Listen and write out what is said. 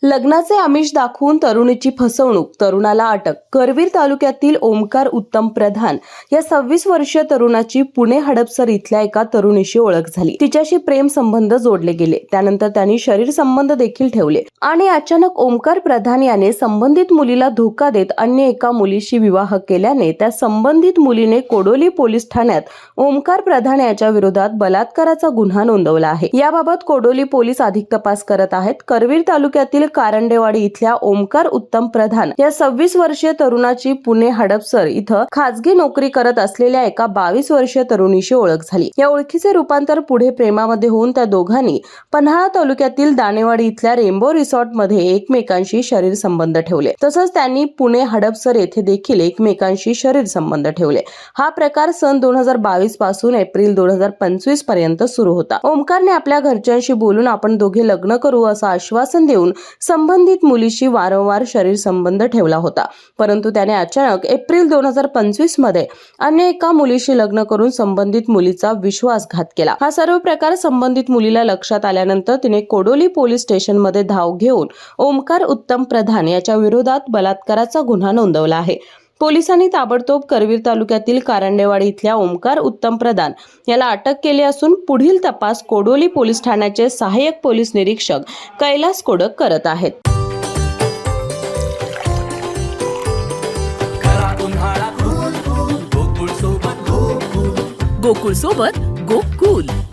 लग्नाचे आमिष दाखवून तरुणीची फसवणूक, तरुणाला अटक. करवीर तालुक्यातील ओमकार उत्तम प्रधान या 26 वर्षीय तरुणाची पुणे हडपसर इथल्या एका तरुणीशी ओळख झाली. तिच्याशी प्रेम संबंध जोडले गेले. त्यानंतर त्यांनी शरीर संबंध देखील ठेवले आणि अचानक ओमकार प्रधान याने संबंधित मुलीला धोका देत अन्य एका मुलीशी विवाह केल्याने त्या संबंधित मुलीने कोडोली पोलीस ठाण्यात ओमकार प्रधान याच्या विरोधात बलात्काराचा गुन्हा नोंदवला आहे. याबाबत कोडोली पोलीस अधिक तपास करत आहेत. करवीर तालुक्यातील कारंडेवाडी इथल्या ओमकार उत्तम प्रधान या 26 वर्षीय तरुणाची पुणे हडपसर इथं खाजगी नोकरी करत असलेल्या एका 22 वर्षीय तरुणीशी ओळख झाली. या ओळखीचे रूपांतर पुढे प्रेमामध्ये होऊन त्या दोघांनी पन्हाळा तालुक्यातील दानेवाडी इथल्या रेनबो रिसॉर्ट मध्ये एकमेकांशी शरीर संबंध ठेवले. तसंच त्यांनी पुणे हडपसर येथे देखील एकमेकांशी शरीर संबंध ठेवले. हा प्रकार सन 2022 पासून एप्रिल 2025 पर्यंत सुरू होता. ओमकारने आपल्या घरच्यांशी बोलून आपण दोघे लग्न करू असं आश्वासन देऊन संबंधित मुलीशी वारंवार शरीर संबंध ठेवला होता. परंतु त्याने अचानक एप्रिल 2025 मध्ये अन्य एका मुलीशी लग्न करून संबंधित मुलीचा विश्वासघात केला. हा सर्व प्रकार संबंधित मुलीला लक्षात आल्यानंतर तिने कोडोली पोलीस स्टेशन मध्ये धाव घेऊन ओमकार उत्तम प्रधान याच्या विरोधात बलात्काराचा गुन्हा नोंदवला आहे. पोलिसांनी ताबडतोब करवीर तालुक्यातील कारंडेवाडी इथल्या ओमकार उत्तम प्रधान याला अटक केली असून पुढील तपास कोडोली पोलीस ठाण्याचे सहाय्यक पोलीस निरीक्षक कैलास कोडक करत आहेत. गोकुळ सोबत गो कूल.